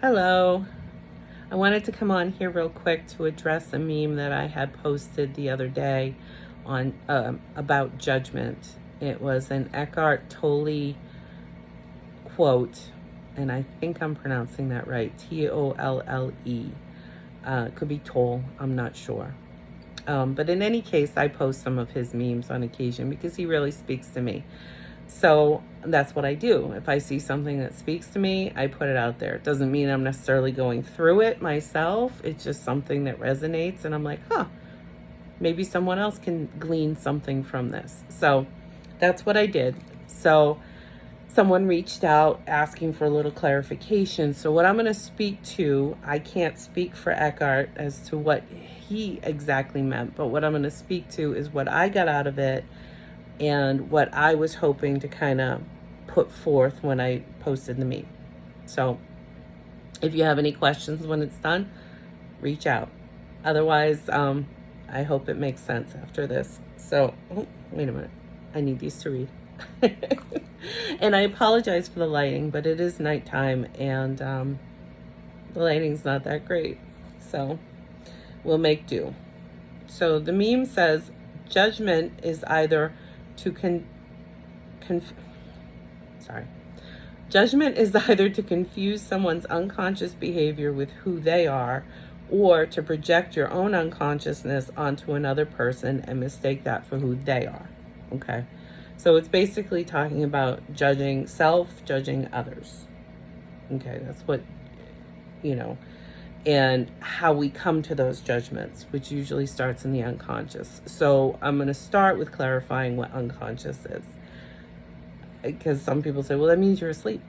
Hello. I wanted to come on here real quick to address a meme that I had posted the other day on about judgment. It was an Eckhart Tolle quote, and I think I'm pronouncing that right. Tolle. Could be Toll. I'm not sure. But in any case, I post some of his memes on occasion because he really speaks to me. So that's what I do. If I see something that speaks to me, I put it out there. It doesn't mean I'm necessarily going through it myself. It's just something that resonates. And I'm like, maybe someone else can glean something from this. So that's what I did. So someone reached out asking for a little clarification. So what I'm going to speak to, I can't speak for Eckhart as to what he exactly meant, but what I'm going to speak to is what I got out of it and what I was hoping to kind of put forth when I posted the meme. So if you have any questions when it's done, reach out. Otherwise, I hope it makes sense after this. So, wait a minute. I need these to read. And I apologize for the lighting, but it is nighttime and the lighting's not that great. So we'll make do. So the meme says, judgment is either to Judgment is either to confuse someone's unconscious behavior with who they are, or to project your own unconsciousness onto another person and mistake that for who they are. Okay. So it's basically talking about judging self, judging others. Okay. That's what, and how we come to those judgments, which usually starts in the unconscious. So I'm going to start with clarifying what unconscious is. Because some people say, well, that means you're asleep.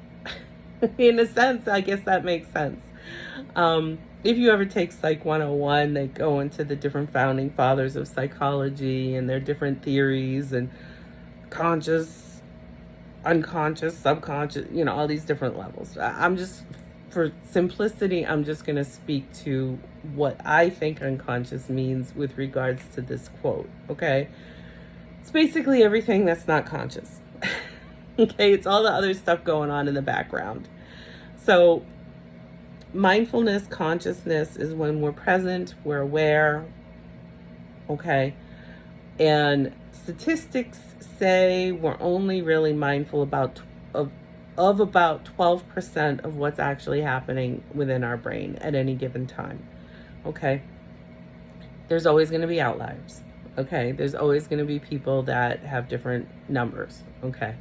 In a sense, I guess that makes sense. If you ever take Psych 101, they go into the different founding fathers of psychology and their different theories and conscious, unconscious, subconscious, all these different levels. For simplicity, I'm just going to speak to what I think unconscious means with regards to this quote, okay? It's basically everything that's not conscious. Okay, it's all the other stuff going on in the background. So mindfulness, consciousness is when we're present, we're aware, okay? And statistics say we're only really mindful of about 12% of what's actually happening within our brain at any given time, okay? There's always going to be outliers, okay? There's always going to be people that have different numbers, okay?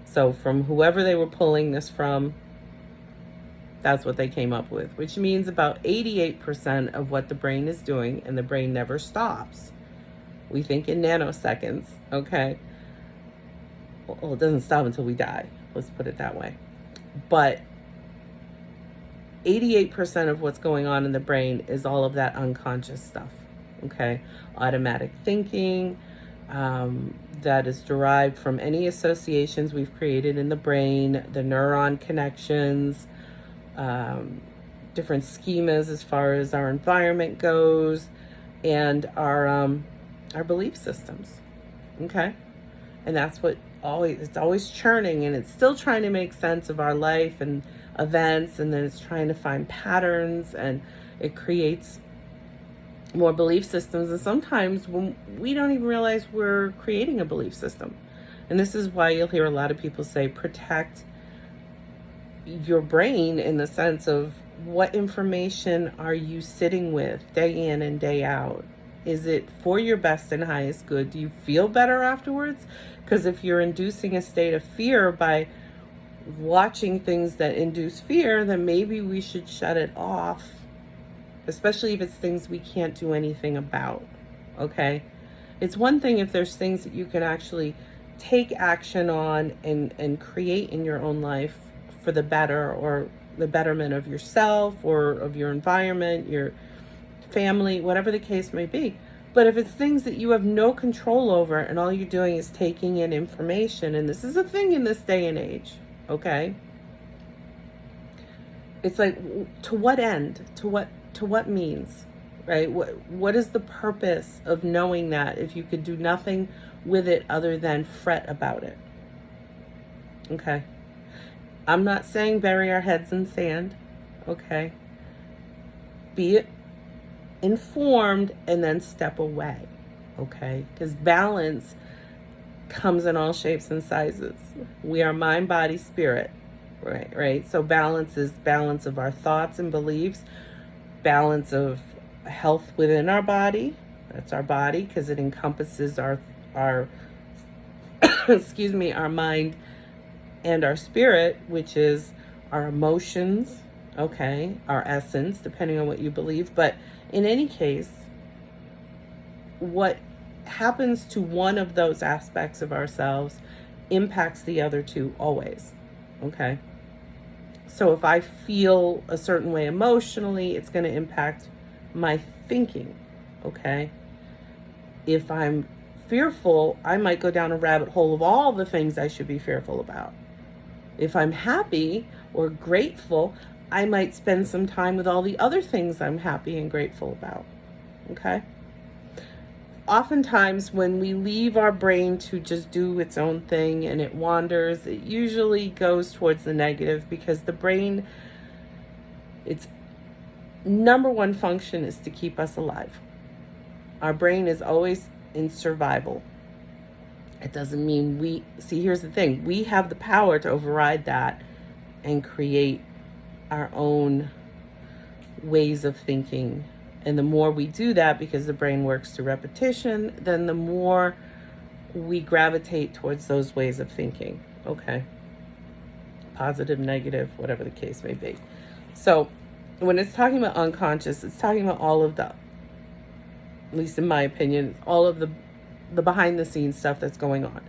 So from whoever they were pulling this from, that's what they came up with, which means about 88% of what the brain is doing, and the brain never stops. We think in nanoseconds, okay? Well, it doesn't stop until we die. Let's put it that way. But 88% of what's going on in the brain is all of that unconscious stuff, okay? Automatic thinking, that is derived from any associations we've created in the brain, the neuron connections, different schemas as far as our environment goes, and our belief systems, okay? And that's what it's always churning, and it's still trying to make sense of our life and events, and then it's trying to find patterns, and it creates more belief systems. And sometimes when we don't even realize we're creating a belief system. And this is why you'll hear a lot of people say protect your brain, in the sense of what information are you sitting with day in and day out? Is it for your best and highest good? Do you feel better afterwards? Because if you're inducing a state of fear by watching things that induce fear, then maybe we should shut it off, especially if it's things we can't do anything about, okay? It's one thing if there's things that you can actually take action on and create in your own life for the better, or the betterment of yourself or of your environment, your family, whatever the case may be. But if it's things that you have no control over and all you're doing is taking in information, and this is a thing in this day and age, okay? It's like, to what end? To what means, right? What is the purpose of knowing that if you could do nothing with it other than fret about it? Okay. I'm not saying bury our heads in sand, okay? Be informed and then step away, okay? Because balance comes in all shapes and sizes. We are mind, body, spirit, right? So balance is balance of our thoughts and beliefs, balance of health within our body. That's our body because it encompasses our excuse me, our mind and our spirit, which is our emotions, okay, our essence, depending on what you believe. But in any case, what happens to one of those aspects of ourselves impacts the other two always, okay? So if I feel a certain way emotionally, it's going to impact my thinking, okay? If I'm fearful, I might go down a rabbit hole of all the things I should be fearful about. If I'm happy or grateful, I might spend some time with all the other things I'm happy and grateful about, okay? Oftentimes when we leave our brain to just do its own thing and it wanders, it usually goes towards the negative because the brain, its number one function is to keep us alive. Our brain is always in survival. It doesn't mean here's the thing, we have the power to override that and create our own ways of thinking. And the more we do that, because the brain works through repetition, then the more we gravitate towards those ways of thinking, okay? Positive, negative, whatever the case may be. So when it's talking about unconscious, it's talking about all of the, at least in my opinion, all of the behind the scenes stuff that's going on,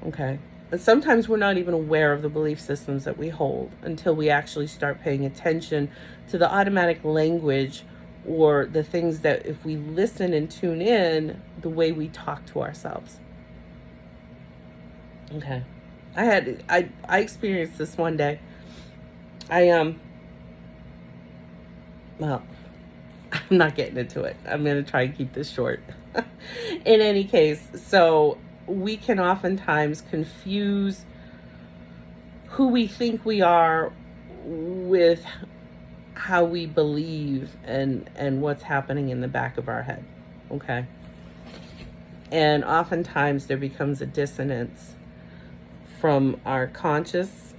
okay? And sometimes we're not even aware of the belief systems that we hold until we actually start paying attention to the automatic language or the things that if we listen and tune in, the way we talk to ourselves. Okay. I experienced this one day. Well, I'm not getting into it. I'm going to try and keep this short. In any case, so we can oftentimes confuse who we think we are with how we believe and what's happening in the back of our head, okay? And oftentimes there becomes a dissonance from our conscious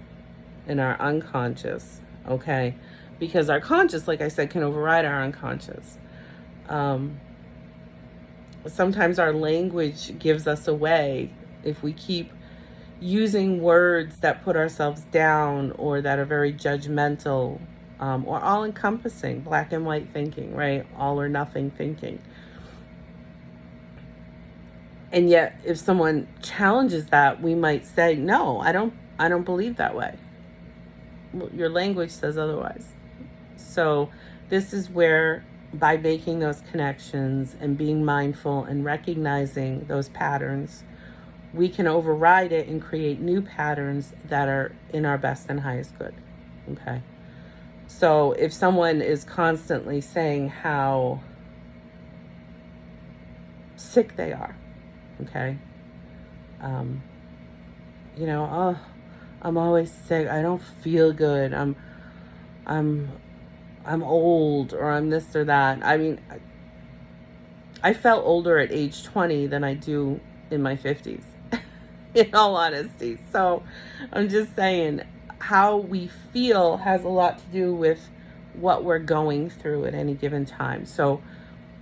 and our unconscious, okay? Because our conscious, like I said, can override our unconscious. Sometimes our language gives us away if we keep using words that put ourselves down or that are very judgmental, or all-encompassing, black and white thinking, right? All or nothing thinking. And yet, if someone challenges that, we might say, no, I don't believe that way. Well, your language says otherwise. So this is where, by making those connections and being mindful and recognizing those patterns, we can override it and create new patterns that are in our best and highest good, okay? So if someone is constantly saying how sick they are, okay? Oh, I'm always sick. I don't feel good. I'm old, or I'm this or that. I mean, I felt older at age 20 than I do in my 50s, in all honesty. So I'm just saying, how we feel has a lot to do with what we're going through at any given time. So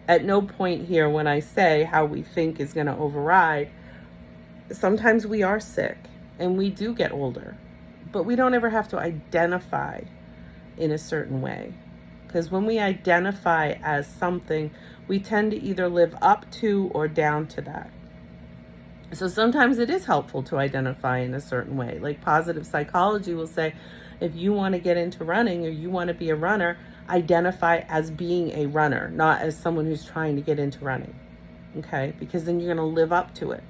at no point here when I say how we think is going to override, sometimes we are sick and we do get older, but we don't ever have to identify in a certain way. Because when we identify as something, we tend to either live up to or down to that. So sometimes it is helpful to identify in a certain way. Like positive psychology will say, if you want to get into running or you want to be a runner, identify as being a runner, not as someone who's trying to get into running, okay? Because then you're going to live up to it.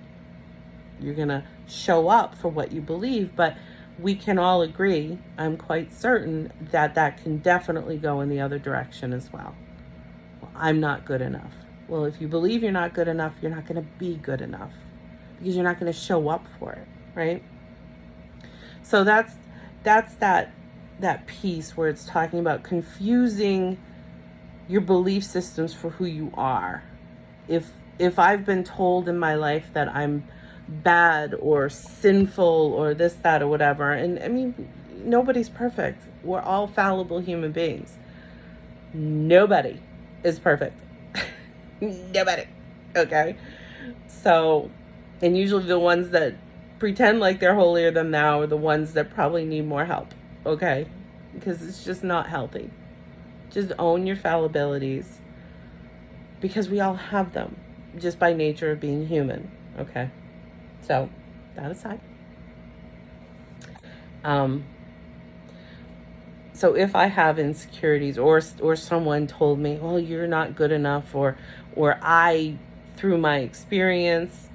You're going to show up for what you believe, but we can all agree, I'm quite certain, that that can definitely go in the other direction as well. Well, I'm not good enough. Well, if you believe you're not good enough, you're not going to be good enough because you're not going to show up for it, right? So that's that that piece where it's talking about confusing your belief systems for who you are. If I've been told in my life that I'm bad or sinful or this, that, or whatever, and I mean, nobody's perfect. We're all fallible human beings. Nobody is perfect. Nobody. Okay? So, and usually the ones that pretend like they're holier than thou are the ones that probably need more help. Okay? Because it's just not healthy. Just own your fallibilities, because we all have them just by nature of being human. Okay? So, that aside. So if I have insecurities, or someone told me, well, you're not good enough, or I, through my experience,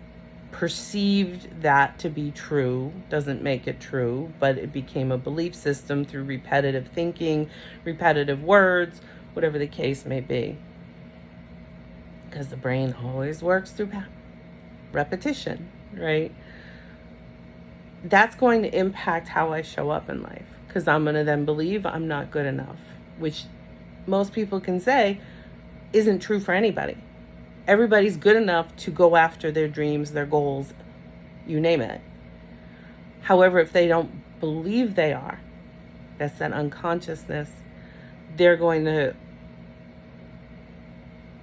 perceived that to be true, doesn't make it true, but it became a belief system through repetitive thinking, repetitive words, whatever the case may be. Because the brain always works through repetition, right? That's going to impact how I show up in life, because I'm going to then believe I'm not good enough, which most people can say isn't true for anybody. Everybody's good enough to go after their dreams, their goals, you name it. However, if they don't believe they are, that's that unconsciousness, they're going to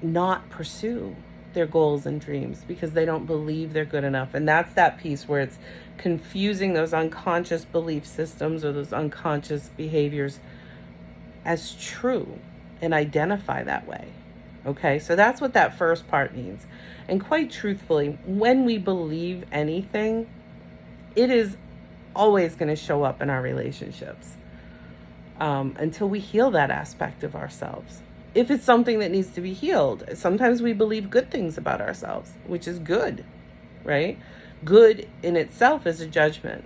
not pursue their goals and dreams because they don't believe they're good enough. And that's that piece where it's confusing those unconscious belief systems or those unconscious behaviors as true and identify that way. Okay, so that's what that first part means. And quite truthfully, when we believe anything, it is always going to show up in our relationships until we heal that aspect of ourselves. If it's something that needs to be healed, sometimes we believe good things about ourselves, which is good, right? Good in itself is a judgment.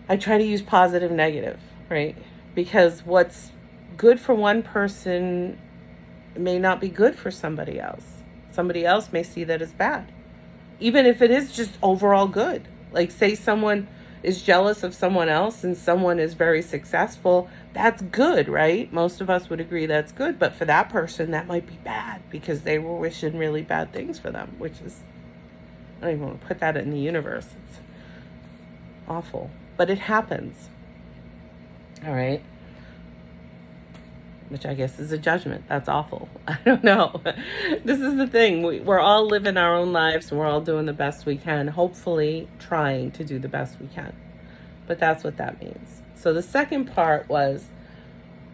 I try to use positive, negative, right? Because what's good for one person may not be good for somebody else. Somebody else may see that as bad, even if it is just overall good. Like, say someone is jealous of someone else and someone is very successful, that's good, right? Most of us would agree that's good, but for that person, that might be bad because they were wishing really bad things for them, which is, I don't even want to put that in the universe. It's awful, but it happens. All right. Which I guess is a judgment. That's awful. I don't know. This is the thing. We're all living our own lives, and we're all doing the best we can, hopefully trying to do the best we can. But that's what that means. So the second part was,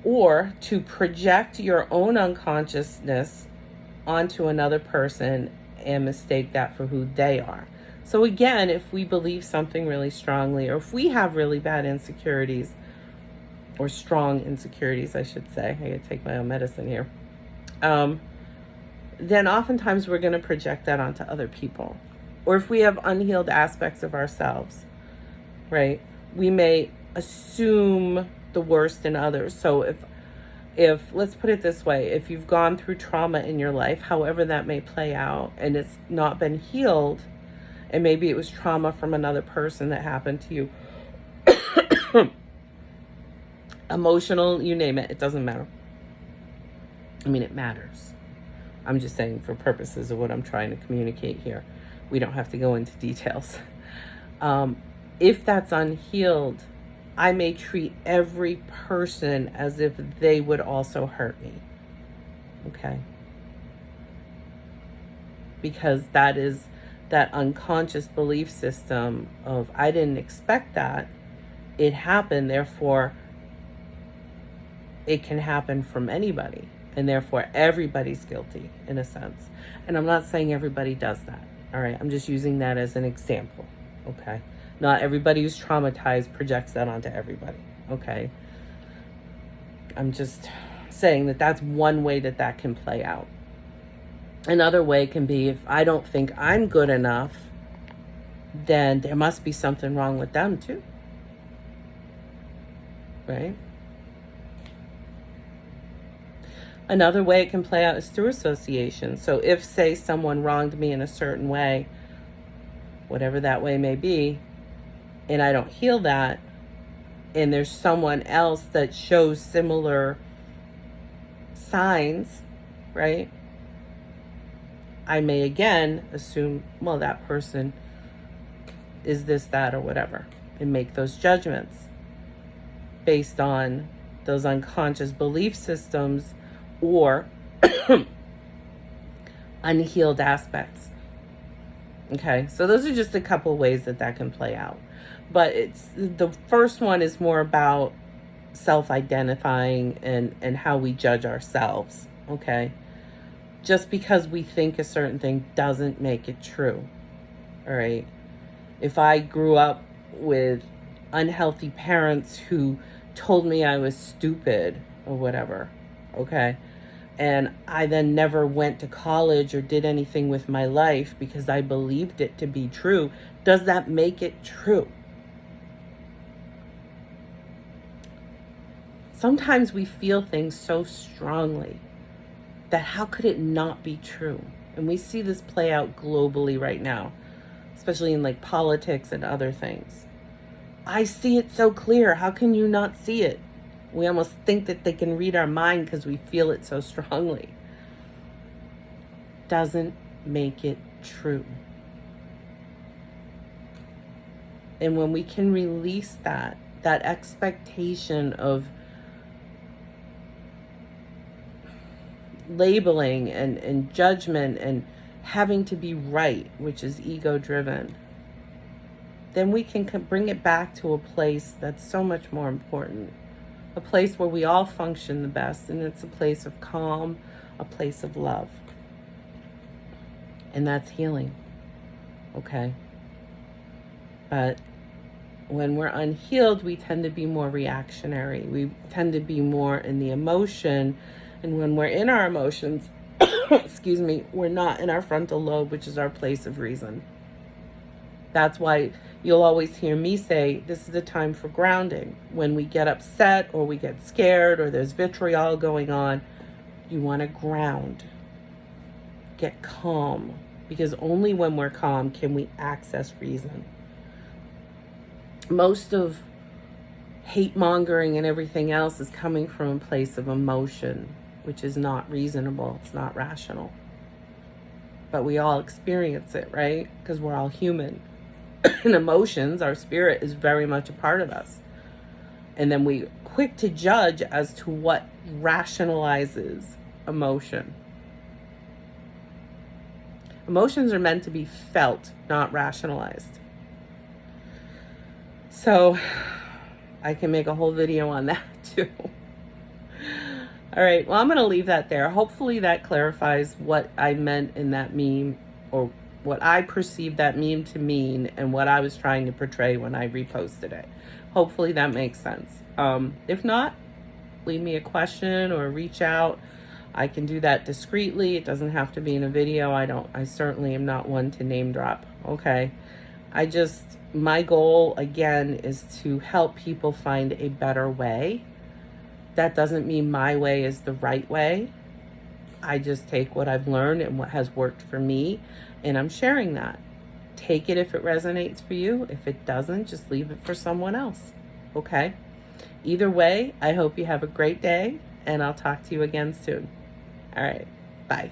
or to project your own unconsciousness onto another person and mistake that for who they are. So again, if we believe something really strongly, or if we have really bad insecurities, or strong insecurities, I should say. I gotta take my own medicine here. Then oftentimes we're gonna project that onto other people. Or if we have unhealed aspects of ourselves, right? We may assume the worst in others. So if let's put it this way, if you've gone through trauma in your life, however that may play out, and it's not been healed, and maybe it was trauma from another person that happened to you, emotional, you name it, it doesn't matter. I mean, it matters. I'm just saying for purposes of what I'm trying to communicate here. We don't have to go into details. If that's unhealed, I may treat every person as if they would also hurt me. Okay? Because that is that unconscious belief system of, I didn't expect that. It happened, therefore it can happen from anybody, and therefore everybody's guilty in a sense. And I'm not saying everybody does that. All right, I'm just using that as an example. Okay, not everybody who's traumatized projects that onto everybody. Okay, I'm just saying that that's one way that can play out. Another way can be, if I don't think I'm good enough, then there must be something wrong with them too, right? Another way it can play out is through association. So if, say, someone wronged me in a certain way, whatever that way may be, and I don't heal that, and there's someone else that shows similar signs, right? I may again assume, well, that person is this, that, or whatever, and make those judgments based on those unconscious belief systems or unhealed aspects. Okay, so those are just a couple ways that can play out. But it's the first one is more about self-identifying and how we judge ourselves. Okay, just because we think a certain thing doesn't make it true. All right, if I grew up with unhealthy parents who told me I was stupid or whatever, okay, and I then never went to college or did anything with my life because I believed it to be true, does that make it true? Sometimes we feel things so strongly that how could it not be true? And we see this play out globally right now, especially in like politics and other things. I see it so clear. How can you not see it? We almost think that they can read our mind because we feel it so strongly. Doesn't make it true. And when we can release that expectation of labeling and judgment and having to be right, which is ego-driven, then we can bring it back to a place that's so much more important. A place where we all function the best, and it's a place of calm, a place of love. And that's healing, okay? But when we're unhealed, we tend to be more reactionary. We tend to be more in the emotion, and when we're in our emotions, excuse me, we're not in our frontal lobe, which is our place of reason. That's why you'll always hear me say, this is the time for grounding. When we get upset or we get scared or there's vitriol going on, you want to ground. Get calm. Because only when we're calm can we access reason. Most of hate mongering and everything else is coming from a place of emotion, which is not reasonable. It's not rational. But we all experience it, right? Because we're all human. And emotions, our spirit is very much a part of us. And then we're quick to judge as to what rationalizes emotion. Emotions are meant to be felt, not rationalized. So I can make a whole video on that too. All right, well, I'm going to leave that there. Hopefully that clarifies what I meant in that meme, or what I perceived that meme to mean, and what I was trying to portray when I reposted it. Hopefully that makes sense. If not, leave me a question or reach out. I can do that discreetly. It doesn't have to be in a video. I certainly am not one to name drop, okay? My goal, again, is to help people find a better way. That doesn't mean my way is the right way. I just take what I've learned and what has worked for me, and I'm sharing that. Take it if it resonates for you. If it doesn't, just leave it for someone else, okay? Either way, I hope you have a great day, and I'll talk to you again soon. All right, bye.